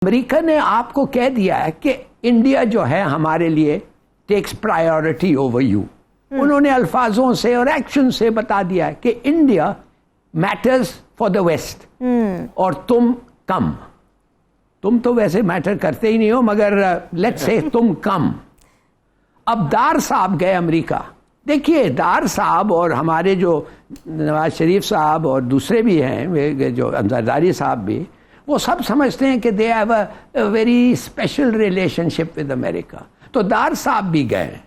America ने आपको कह दिया है कि इंडिया जो है हमारे लिए टेक्स प्रायोरिटी ओवर यू। उन्होंने अल्फाजों से और एक्शन से बता दिया है कि India matters for the west और तुम कम। तुम तो वैसे मैटर करते ही नहीं हो, मगर लेट्स से तुम कम। अब दार साहब गए अमेरिका। देखिए, दार साहब और हमारे जो नवाज शरीफ साहब और दूसरे भी हैं, जो अंजरदारी साहब भी, वो सब समझते हैं कि they have a very special relationship with America. तो दार साहब भी गए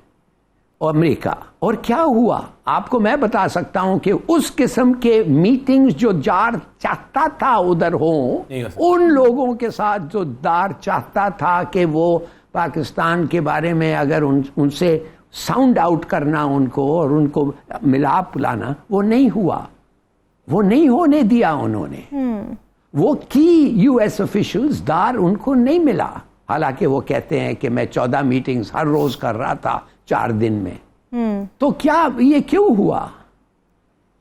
अमेरिका, और क्या हुआ आपको मैं बता सकता हूं कि उस किस्म के मीटिंग्स जो जार चाहता था उधर हो, उन लोगों के साथ जो दार चाहता था कि वो पाकिस्तान के बारे में अगर उनसे साउंड आउट करना उनको और उनको मिलाप लाना, वो नहीं हुआ, वो नहीं होने दिया उन्होंने। वो की यूएस ऑफिशियल्स दार उनको नहीं मिला, हालांकि वो कहते हैं कि मैं 14 मीटिंग्स हर रोज कर रहा था 4 दिन में। तो क्या ये क्यों हुआ?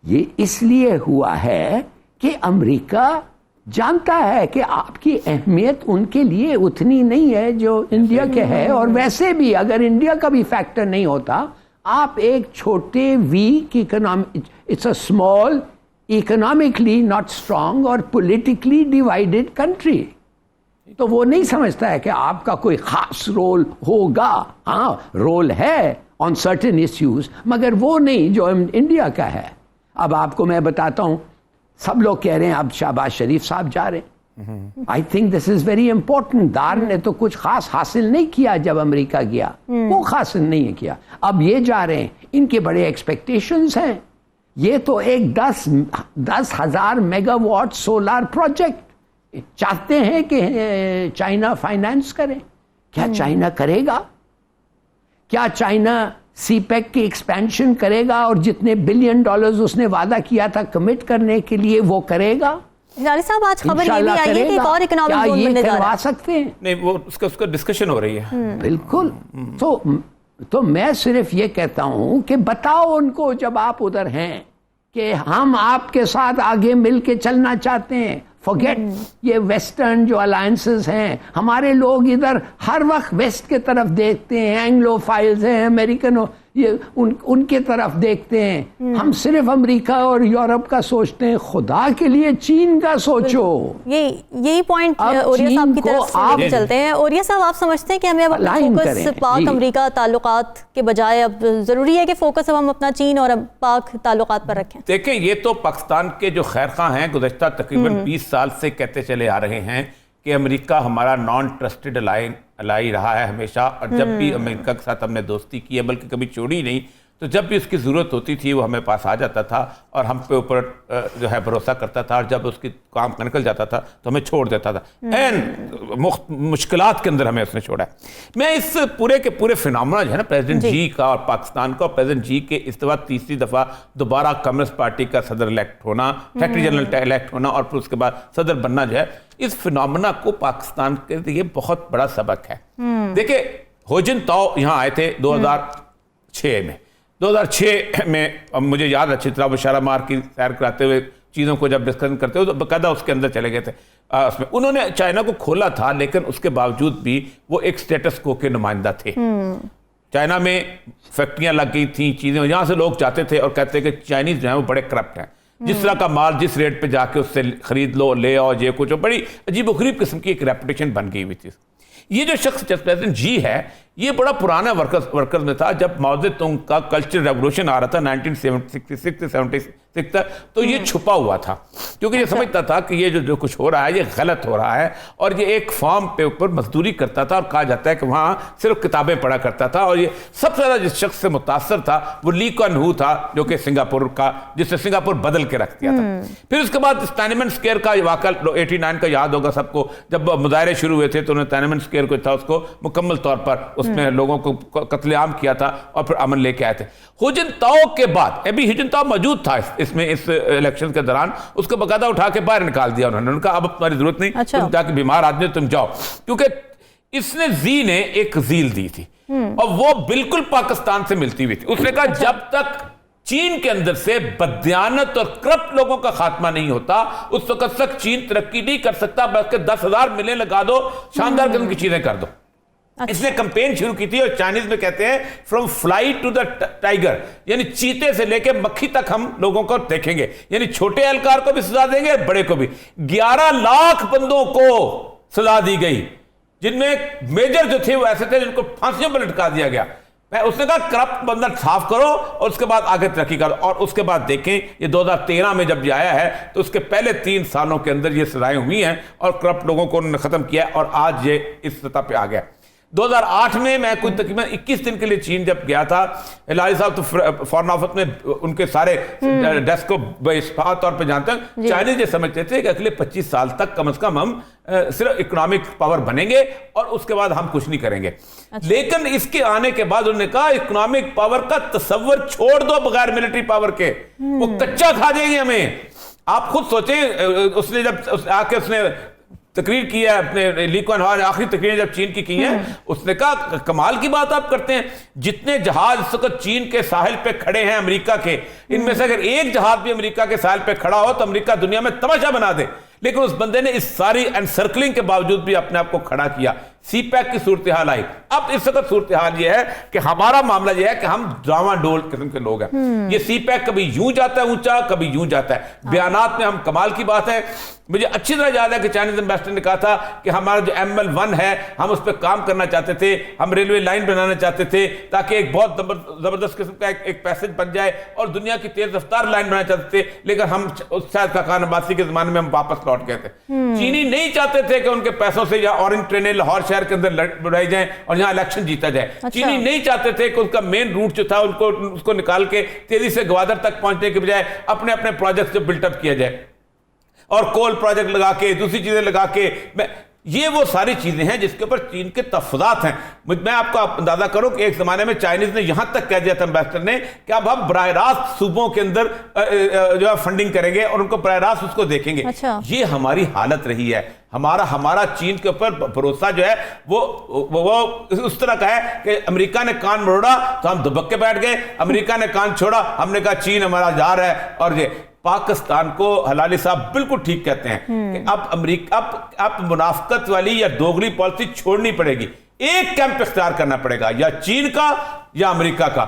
ये इसलिए हुआ है कि अमेरिका जानता है कि आपकी अहमियत उनके लिए उतनी नहीं है जो इंडिया के है। और वैसे भी अगर इंडिया का भी फैक्टर नहीं होता, आप एक छोटे week economic, it's a small economically not strong और पॉलिटिकली डिवाइडेड कंट्री, तो वो नहीं समझता है कि आपका कोई खास रोल होगा। हाँ, रोल है ऑन सर्टेन इश्यूज, मगर वो नहीं जो इंडिया का है। अब आपको मैं बताता हूं, सब लोग कह रहे हैं अब शहबाज शरीफ साहब जा रहे हैं। I think this is very important. दार ने तो कुछ खास हासिल नहीं किया जब अमेरिका गया, वो खास नहीं किया। अब ये जा रहे हैं, इनके बड़े एक्सपेक्टेशंस हैं। ये तो एक 10,000 मेगावाट सोलर प्रोजेक्ट चाहते हैं कि चाइना फाइनेंस करे। क्या चाइना करेगा? क्या चाइना सीपेक की एक्सपेंशन करेगा और जितने $1 बिलियन उसने वादा किया था कमिट करने के लिए वो करेगा? जानी साहब, आज खबर ये भी आई है कि एक और इकोनॉमिक जोन बनने जा रहा है। सकते हैं? नहीं, वो उसका डिस्कशन हो रही है। बिल्कुल। तो मैं सिर्फ ये कहता हूं कि बताओ उनको जब आप उधर हैं कि हम आपके साथ आगे मिलके चलना चाहते हैं। फॉरगेट ये वेस्टर्न जो अलायंसेस हैं, हमारे लोग इधर हर वक्त वेस्ट के तरफ देखते हैं, एंग्लोफाइल्स हैं, अमेरिकन ये उनके तरफ देखते हैं। हम सिर्फ अमेरिका और यूरोप का सोचते हैं। खुदा के लिए चीन का सोचो। यही पॉइंट ओरिया साहब की तरफ से चलते हैं। ओरिया साहब, आप समझते हैं कि हमें अब फोकस पाक अमेरिका ताल्लुकात के बजाय अब जरूरी है कि फोकस अब हम अपना चीन और पाक ताल्लुकात पर रखें? देखें, ये तो पाकिस्तान के जो खैरखा हैं गुज़श्ता तकरीबन 20 साल से कहते चले आ रहे हैं कि अमेरिका हमारा नॉन ट्रस्टेड अलाई रहा है हमेशा। और जब भी अमेरिका के साथ हमने दोस्ती की है, बल्कि कभी छोड़ी नहीं, तो जब भी उसकी ज़रूरत होती थी वो हमें पास आ जाता था और हम पे ऊपर जो है भरोसा करता था। और जब उसकी काम निकल जाता था तो हमें छोड़ देता था। एन मुश्किलात के अंदर हमें उसने छोड़ा है। मैं इस पूरे के पूरे फिनोमेना जो है ना, प्रेसिडेंट जी का और पाकिस्तान का, प्रेसिडेंट जी के इस दफा तीसरी दफ़ा दोबारा कम्युनिस्ट पार्टी का सदर इलेक्ट होना, सेक्रेटरी जनरल इलेक्ट होना और फिर उसके बाद सदर बनना जो है, इस फिनोमेना को पाकिस्तान के लिए बहुत बड़ा सबक है। देखिए, होजिन ताओ यहाँ आए थे 2006 में। 2006 में अब मुझे याद अच्छी तरह बशारा मार की सैर कराते हुए चीज़ों को जब डिस्कशन करते हुए तो बाकायदा उसके अंदर चले गए थे। उसमें उन्होंने चाइना को खोला था, लेकिन उसके बावजूद भी वो एक स्टेटस को के नुमाइंदा थे। चाइना में फैक्ट्रियां लग गई थी, चीज़ें, यहाँ से लोग जाते थे और कहते कि चाइनीज जो है वो बड़े करप्ट हैं। जिस तरह का माल जिस रेट पे जाके उससे खरीद लो, ले आओ, ये कुछ बड़ी अजीब-ओ-गरीब किस्म की एक रेपुटेशन बन गई हुई थी। ये जो शख्स प्रेसिडेंट जी है, ये बड़ा पुराना वर्कर्स में था। जब माओ तुंग का कल्चरल रेवोल्यूशन आ रहा था 1966 से 76 तक, तो ये छुपा हुआ था, क्योंकि ये समझता था कि ये जो कुछ हो रहा है ये गलत हो रहा है। और ये एक फार्म पे ऊपर मजदूरी करता था और कहा जाता है कि वहाँ सिर्फ किताबें पढ़ा करता था। और ये सबसे ज़्यादा जिस शख्स से मुतासर था वो ली कुआन हू था, जो कि सिंगापुर का, जिसने सिंगापुर बदल के रख दिया था। फिर उसके बाद टाइनमेन स्क्वायर का वाक़ा 89 का याद होगा सबको। जब मुजाहरे शुरू हुए थे तो उन्होंने टाइनमेन स्क्वायर को था उसको मुकम्मल तौर पर उसमें लोगों को कत्लेआम किया था और फिर अमन लेके आए थे। हुजिन ताओ के बाद अभी हुजिन ताओ मौजूद था इसमें, इस इलेक्शन के दौरान उसको बकायदा उठा के बाहर निकाल दिया उन्होंने। उनका अब तुम्हारी जरूरत नहीं, तुम जाके बीमार आदमी तुम जाओ, क्योंकि इसने जी ने एक जील दी थी और वो बिल्कुल पाकिस्तान से मिलती हुई थी। उसने कहा जब तक चीन के अंदर से बदयानत और करप्ट लोगों का खात्मा नहीं होता, उस वक्त तक चीन तरक्की नहीं कर सकता। बल्कि 10,000 मिलें लगा दो, शानदार किस्म की चीजें कर दो। इसने कैंपेन शुरू की थी और चाइनीज में कहते हैं from fly to the tiger, यानी चीते से लेकर मक्खी तक हम लोगों को देखेंगे, यानी छोटे एहलकार को भी सजा देंगे, बड़े को भी। 11 लाख बंदों को सजा दी गई, जिनमें मेजर जो थे वो ऐसे थे जिनको फांसियों पर लटका दिया गया। उसने कहा करप्ट बंदा साफ करो और उसके बाद आगे तरक्की करो। और उसके बाद देखें ये 2013 में जब ये आया है तो उसके पहले 3 सालों के अंदर ये सजाएं हुई हैं और करप्ट लोगों को उन्होंने खत्म किया और आज ये इस सतह पे आ गया। 2008 में मैं कुछ तकरीबन 21 दिन के लिए चीन जब गया था, हिलारी साहब तो फॉरेन ऑफिस में उनके सारे डेस्क को बेशफा तौर पे जानते हैं। चाइनीज ये समझते थे कि अगले 25 साल तक कम से कम हम सिर्फ इकोनॉमिक पावर बनेंगे और उसके बाद हम कुछ नहीं करेंगे। अच्छा। लेकिन इसके आने के बाद उन्होंने कहा इकोनॉमिक पावर का तस्वर छोड़ दो, बगैर मिलिट्री पावर के वो कच्चा खा जाएगी हमें। आप खुद सोचें, उसने जब आके उसने तकरीर की है, अपने ली कुआन हो आखिरी तकरीर जब चीन की है, उसने कहा कमाल की बात आप करते हैं, जितने जहाज इस वक्त चीन के साहिल पे खड़े हैं अमेरिका के, इनमें से अगर एक जहाज भी अमेरिका के साहिल पे खड़ा हो तो अमेरिका दुनिया में तमाशा बना दे। लेकिन उस बंदे ने इस सारी एनसर्कलिंग के बावजूद भी अपने आप को खड़ा किया। सीपैक की सूरत हाल आई। अब इस वक्त सूरत हाल यह है कि हमारा मामला यह है कि हम ड्रामाडोल किस्म के लोग हैं। ये सीपैक कभी यूं जाता है ऊंचा, कभी यूं जाता है। बयानात में हम कमाल की बात है, मुझे अच्छी तरह याद है कि चाइनीज एम्बेसडर ने कहा था कि हमारा जो ML1 है हम उस पर काम करना चाहते थे, हम रेलवे लाइन बनाना चाहते थे ताकि एक बहुत जबरदस्त किस्म का एक पैसेज बन जाए और दुनिया की तेज रफ्तार लाइन बनाना चाहते थे। लेकिन हम शायद खान अब्बासी के जमाने में हम वापस लौट गए थे। चीनी नहीं चाहते थे कि उनके पैसों से या ऑरेंज ट्रेनें लाहौर शहर के अंदर बढ़ाई जाए और यहाँ इलेक्शन जीता जाए। अच्छा। चीनी नहीं चाहते थे कि उनका मेन रूट जो था उसको निकाल के तेजी से ग्वादर तक पहुंचने के बजाय अपने अपने प्रोजेक्ट बिल्टअप किया जाए और कोल प्रोजेक्ट लगा के दूसरी चीजें लगा के। ये वो सारी चीजें हैं जिसके ऊपर चीन के तफदात हैं। मैं आपको अंदाजा करूं कि एक जमाने में चाइनीज ने यहां तक कह दिया था एम्बेसडर ने कि अब हम बराह रास्त सूबों के अंदर जो है फंडिंग करेंगे और उनको बराह रास्त उसको देखेंगे। अच्छा। ये हमारी हालत रही है। हमारा चीन के ऊपर भरोसा जो है वो उस तरह का है कि अमेरिका ने कान मोड़ा तो हम दुबक के बैठ गए, अमेरिका ने कान छोड़ा हमने कहा चीन हमारा जार है। और ये पाकिस्तान को हलाली साहब बिल्कुल ठीक कहते हैं कि अब अमेरिका अब मुनाफकत वाली या दोगली पॉलिसी छोड़नी पड़ेगी। एक कैंप इख्तियार करना पड़ेगा, या चीन का या अमेरिका का।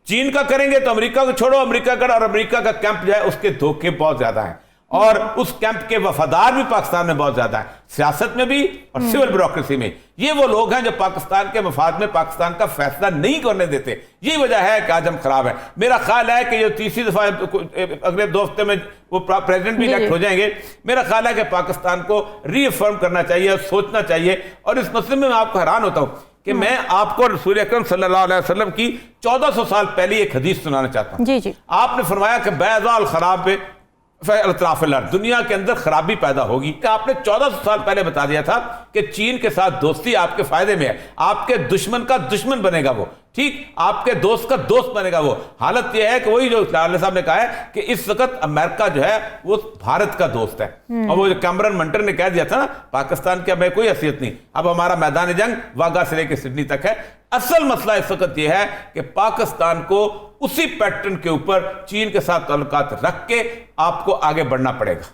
चीन का करेंगे तो अमेरिका को छोड़ो, अमेरिका का, और अमेरिका का कैंप जो है उसके धोखे बहुत ज्यादा हैं और उस कैंप के वफादार भी पाकिस्तान में बहुत ज्यादा है, सियासत में भी और सिविल ब्यूरोक्रेसी में। ये वो लोग हैं जो पाकिस्तान के मफाद में पाकिस्तान का फैसला नहीं करने देते। यही वजह है कि आज हम खराब है। मेरा ख्याल है कि ये तीसरी दफा अगले 2 हफ्ते में वो प्रेसिडेंट भी इलेक्ट हो जाएंगे। मेरा ख्याल है कि पाकिस्तान को रीअफर्म करना चाहिए, सोचना चाहिए। और इस मसले में मैं आपको हैरान होता हूं कि मैं आपको रसूल अकरम सल्लल्लाहु अलैहि वसल्लम की 1400 साल पहले एक हदीस सुनाना चाहता हूं। जी जी। आपने फरमाया कि बैज़ाल खराब पे दुनिया के अंदर खराबी पैदा होगी। कि आपने 1400 साल पहले बता दिया था कि चीन के साथ दोस्ती आपके फायदे में है। आपके दुश्मन का दुश्मन बनेगा वो, ठीक, आपके दोस्त का दोस्त बनेगा वो। हालत यह है कि वही जो साहब ने कहा है कि इस वक्त अमेरिका जो है वो भारत का दोस्त है। और वो जो कैमरन मंटर ने कह दिया था ना पाकिस्तान की अब कोई हैसियत नहीं, अब हमारा मैदान जंग वाघा से लेकर सिडनी तक है। असल मसला इस वक्त यह है कि पाकिस्तान को उसी पैटर्न के ऊपर चीन के साथ ताल्लुकात रख के आपको आगे बढ़ना पड़ेगा।